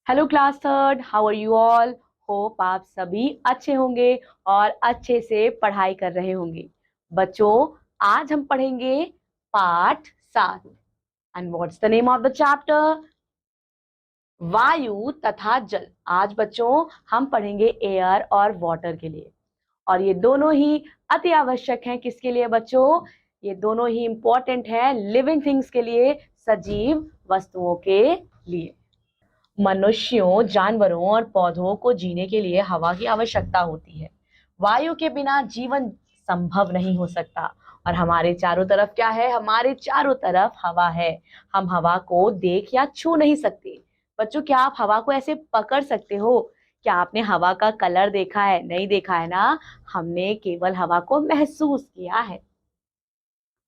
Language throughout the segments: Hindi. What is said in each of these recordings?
Hello class third, how are you all. Hope आप सभी अच्छे होंगे और अच्छे से पढ़ाई कर रहे होंगे। बच्चों, आज हम पढ़ेंगे पाठ 7। And what's the name of the chapter? वायु तथा जल। आज बच्चों हम पढ़ेंगे एयर और वाटर के लिए, और ये दोनों ही अति आवश्यक हैं। किसके लिए बच्चों? ये दोनों ही इंपॉर्टेंट है लिविंग थिंग्स के लिए, सजीव वस्तुओं के लिए। मनुष्यों, जानवरों और पौधों को जीने के लिए हवा की आवश्यकता होती है। वायु के बिना जीवन संभव नहीं हो सकता। और हमारे चारों तरफ क्या है? हमारे चारों तरफ हवा है। हम हवा को देख या छू नहीं सकते। बच्चों, क्या आप हवा को ऐसे पकड़ सकते हो? क्या आपने हवा का कलर देखा है? नहीं देखा है ना। हमने केवल हवा को महसूस किया है।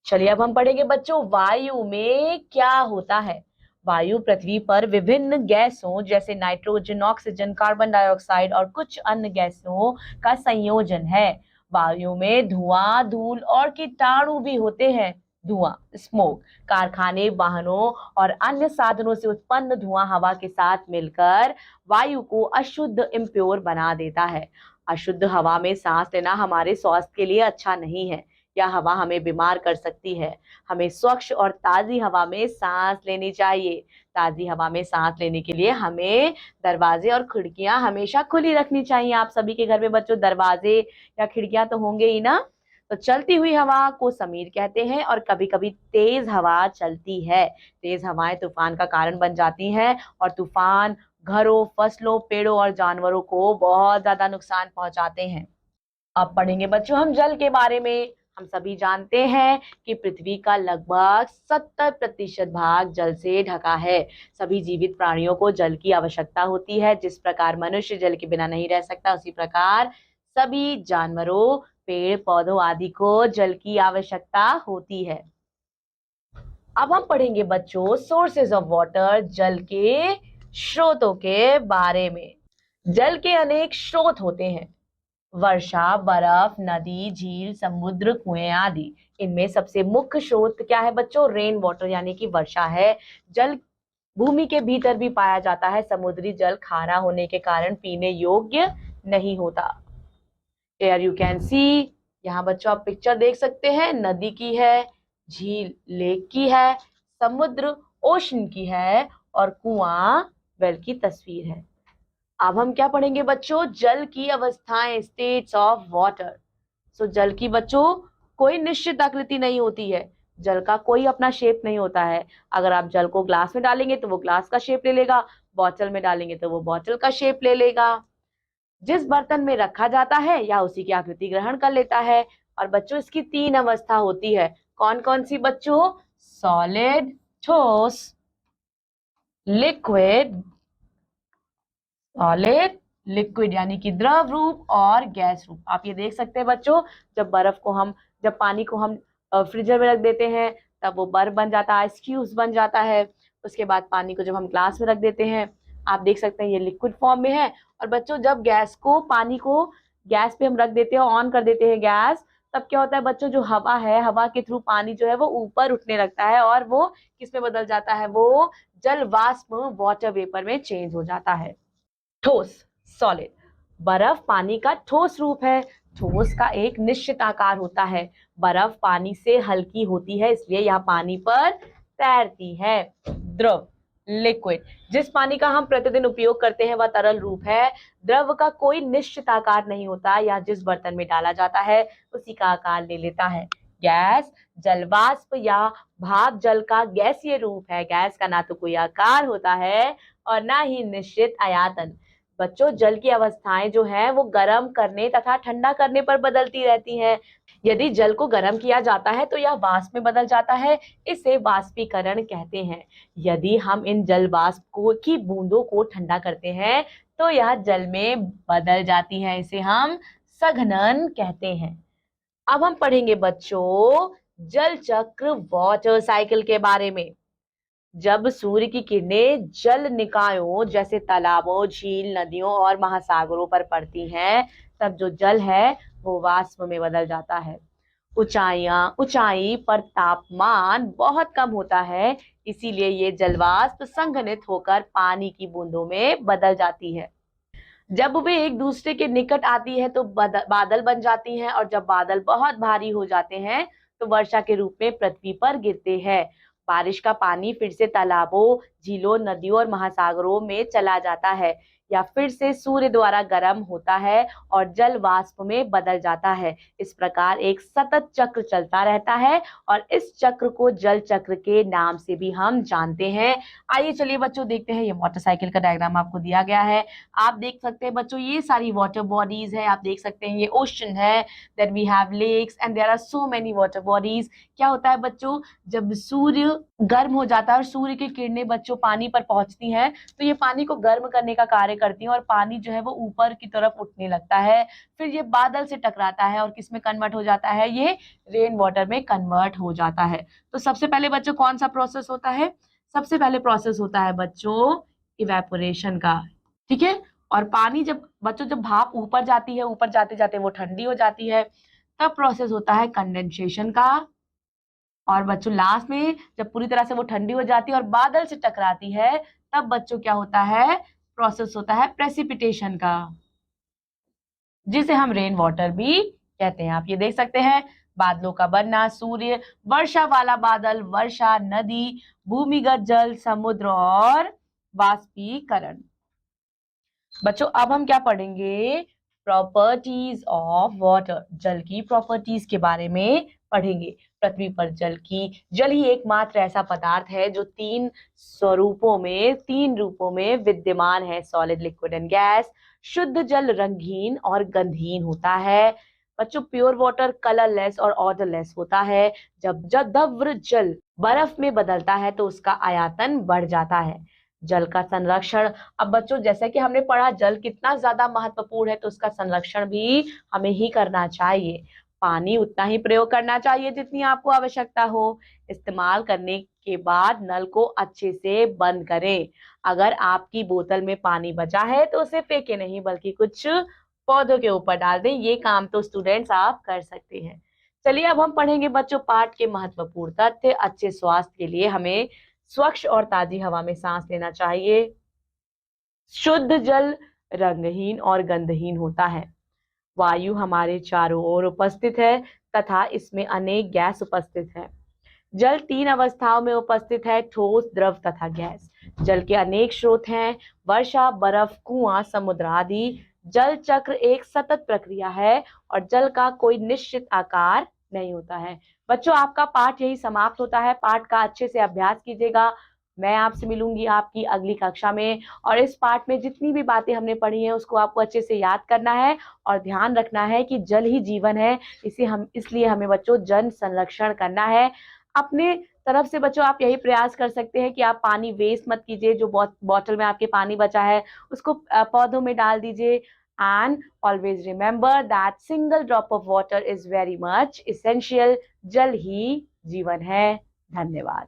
चलिए अब हम पढ़ेंगे बच्चों, वायु में क्या होता है। वायु पृथ्वी पर विभिन्न गैसों जैसे नाइट्रोजन, ऑक्सीजन, कार्बन डाइऑक्साइड और कुछ अन्य गैसों का संयोजन है। वायु में धुआं, धूल और कीटाणु भी होते हैं। धुआं, स्मोक, कारखाने, वाहनों और अन्य साधनों से उत्पन्न धुआं हवा के साथ मिलकर वायु को अशुद्ध, इम्प्योर बना देता है। अशुद्ध हवा में सांस लेना हमारे स्वास्थ्य के लिए अच्छा नहीं है। यह हवा हमें बीमार कर सकती है। हमें स्वच्छ और ताजी हवा में सांस लेनी चाहिए। ताजी हवा में सांस लेने के लिए हमें दरवाजे और खिड़कियां हमेशा खुली रखनी चाहिए। आप सभी के घर में बच्चों दरवाजे या खिड़कियां तो होंगे ही ना। तो चलती हुई हवा को समीर कहते हैं, और कभी कभी तेज हवा चलती है। तेज हवाएं तूफान का कारण बन जाती हैं, और तूफान घरों, फसलों, पेड़ों और जानवरों को बहुत ज्यादा नुकसान पहुंचाते हैं। अब पढ़ेंगे बच्चों हम जल के बारे में। हम सभी जानते हैं कि पृथ्वी का लगभग 70% भाग जल से ढका है। सभी जीवित प्राणियों को जल की आवश्यकता होती है। जिस प्रकार मनुष्य जल के बिना नहीं रह सकता, उसी प्रकार सभी जानवरों, पेड़ पौधों आदि को जल की आवश्यकता होती है। अब हम पढ़ेंगे बच्चों सोर्सेज ऑफ वाटर, जल के स्रोतों के बारे में। जल के अनेक स्रोत होते हैं। वर्षा, बर्फ, नदी, झील, समुद्र, कुएं आदि। इनमें सबसे मुख्य स्रोत क्या है बच्चों? रेन वाटर यानी कि वर्षा है। जल भूमि के भीतर भी पाया जाता है। समुद्री जल खारा होने के कारण पीने योग्य नहीं होता। एयर यू कैन सी, यहाँ बच्चों आप पिक्चर देख सकते हैं। नदी की है, झील लेक की है, समुद्र ओशन की है, और कुआं वेल की तस्वीर है। अब हम क्या पढ़ेंगे बच्चों? जल की अवस्थाएं, स्टेट्स ऑफ वाटर। सो जल की बच्चों कोई निश्चित आकृति नहीं होती है। जल का कोई अपना शेप नहीं होता है। अगर आप जल को ग्लास में डालेंगे तो वो ग्लास का शेप ले लेगा, बोतल में डालेंगे तो वो बोतल का शेप ले लेगा। जिस बर्तन में रखा जाता है या उसी की आकृति ग्रहण कर लेता है। और बच्चों इसकी 3 अवस्था होती है। कौन कौन सी बच्चों? सॉलिड, ठोस, लिक्विड। सॉलिड, लिक्विड यानी कि द्रव रूप, और गैस रूप। आप ये देख सकते हैं बच्चों, जब पानी को हम फ्रीजर में रख देते हैं तब वो बर्फ बन जाता है, आइस क्यूब्स बन जाता है। उसके बाद पानी को जब हम ग्लास में रख देते हैं, आप देख सकते हैं ये लिक्विड फॉर्म में है। और बच्चों जब पानी को गैस पे हम रख देते हैं, ऑन कर देते हैं गैस, तब क्या होता है बच्चों? जो हवा है, हवा के थ्रू पानी जो है वो ऊपर उठने लगता है, और वो किस में बदल जाता है? वो जल वाष्प, वाटर वेपर में चेंज हो जाता है। ठोस, सॉलिड। बर्फ पानी का ठोस रूप है। ठोस का एक निश्चित आकार होता है। बर्फ पानी से हल्की होती है, इसलिए यह पानी पर तैरती है। द्रव, लिक्विड, जिस पानी का हम प्रतिदिन उपयोग करते हैं वह तरल रूप है। द्रव का कोई निश्चित आकार नहीं होता, या जिस बर्तन में डाला जाता है उसी का आकार ले लेता है। गैस, जलवाष्प या भाप जल का गैसीय रूप है। गैस का ना तो कोई आकार होता है और ना ही निश्चित आयतन। बच्चों जल की अवस्थाएं जो है वो गर्म करने तथा ठंडा करने पर बदलती रहती हैं। यदि जल को गर्म किया जाता है तो यह वाष्प में बदल जाता है। इसे वाष्पीकरण कहते हैं। यदि हम इन जल वाष्प को की बूंदों को ठंडा करते हैं तो यह जल में बदल जाती है। इसे हम सघनन कहते हैं। अब हम पढ़ेंगे बच्चों जल चक्र, वाटर साइकिल के बारे में। जब सूर्य की किरणें जल निकायों जैसे तालाबों, झील, नदियों और महासागरों पर पड़ती हैं, तब जो जल है वो वाष्प में बदल जाता है। ऊंचाई पर तापमान बहुत कम होता है, इसीलिए ये जलवाष्प संघनित होकर पानी की बूंदों में बदल जाती है। जब वे एक दूसरे के निकट आती है तो बादल बन जाती हैं, और जब बादल बहुत भारी हो जाते हैं तो वर्षा के रूप में पृथ्वी पर गिरते हैं। बारिश का पानी फिर से तालाबों, झीलों, नदियों और महासागरों में चला जाता है, या फिर से सूर्य द्वारा गर्म होता है और जल वाष्प में बदल जाता है। इस प्रकार एक सतत चक्र चलता रहता है, और इस चक्र को जल चक्र के नाम से भी हम जानते हैं। आइए चलिए बच्चों देखते हैं, ये मोटरसाइकिल का डायग्राम आपको दिया गया है। आप देख सकते हैं बच्चों, ये सारी वाटर बॉडीज है। आप देख सकते हैं ये ओशन है, then we have lakes and there are so many water bodies. क्या होता है बच्चों, जब सूर्य गर्म हो जाता है और सूर्य की किरणें बच्चों पानी पर पहुंचती हैं, तो ये पानी को गर्म करने का कार्य करती हैं और पानी जो है वो ऊपर की तरफ उठने लगता है। फिर ये बादल से टकराता है और किस में कन्वर्ट हो जाता है, ये रेन वाटर में कन्वर्ट हो जाता है। तो सबसे पहले बच्चों कौन सा प्रोसेस होता है, सबसे पहले प्रोसेस होता है बच्चों इवेपोरेशन का, ठीक है। और पानी जब बच्चों, जब भाप ऊपर जाती है, ऊपर जाते जाते वो ठंडी हो जाती है, तब प्रोसेस होता है कंडेंसेशन का। और बच्चों लास्ट में जब पूरी तरह से वो ठंडी हो जाती है और बादल से टकराती है, तब बच्चों क्या होता है, प्रोसेस होता है प्रेसिपिटेशन का, जिसे हम रेन वाटर भी कहते हैं। आप ये देख सकते हैं, बादलों का बनना, सूर्य, वर्षा वाला बादल, वर्षा, नदी, भूमिगत जल, समुद्र और वाष्पीकरण। बच्चों अब हम क्या पढ़ेंगे, प्रॉपर्टीज ऑफ वाटर, जल की प्रॉपर्टीज के बारे में पढ़ेंगे। पृथ्वी पर जल ही एकमात्र ऐसा पदार्थ है जो तीन रूपों में विद्यमान है, सॉलिड, लिक्विड एंड गैस। शुद्ध जल रंगीन और गंधहीन होता है। बच्चों प्योर वाटर कलरलेस और ऑर्डरलेस होता है। जब द्रव जल बर्फ में बदलता है तो उसका आयतन बढ़ जाता है। जल का संरक्षण, अब बच्चों जैसे कि हमने पढ़ा जल कितना ज्यादा महत्वपूर्ण है, तो उसका संरक्षण भी हमें ही करना चाहिए। पानी उतना ही प्रयोग करना चाहिए जितनी आपको आवश्यकता हो। इस्तेमाल करने के बाद नल को अच्छे से बंद करें। अगर आपकी बोतल में पानी बचा है तो उसे फेंके नहीं, बल्कि कुछ पौधों के ऊपर डाल दें। ये काम तो स्टूडेंट्स आप कर सकते हैं। चलिए अब हम पढ़ेंगे बच्चों पाठ के महत्वपूर्ण तथ्य। अच्छे स्वास्थ्य के लिए हमें स्वच्छ और ताजी हवा में सांस लेना चाहिए। शुद्ध जल रंगहीन और गंधहीन होता है। वायु हमारे चारों ओर उपस्थित है तथा इसमें अनेक गैस उपस्थित है। जल तीन अवस्थाओं में उपस्थित है, ठोस, द्रव तथा गैस। जल के अनेक स्रोत हैं, वर्षा, बर्फ, कुआं, समुद्र आदि। जल चक्र एक सतत प्रक्रिया है और जल का कोई निश्चित आकार नहीं होता है। बच्चों आपका पाठ यही समाप्त होता है। पाठ का अच्छे से अभ्यास कीजिएगा। मैं आपसे मिलूंगी आपकी अगली कक्षा में, और इस पाठ में जितनी भी बातें हमने पढ़ी हैं उसको आपको अच्छे से याद करना है और ध्यान रखना है कि जल ही जीवन है। इसलिए हमें बच्चों जल संरक्षण करना है। अपने तरफ से बच्चों आप यही प्रयास कर सकते हैं कि आप पानी वेस्ट मत कीजिए। जो बॉटल में आपके पानी बचा है उसको पौधों में डाल दीजिए। And always remember that single drop of water is very much essential. जल ही जीवन है। धन्यवाद।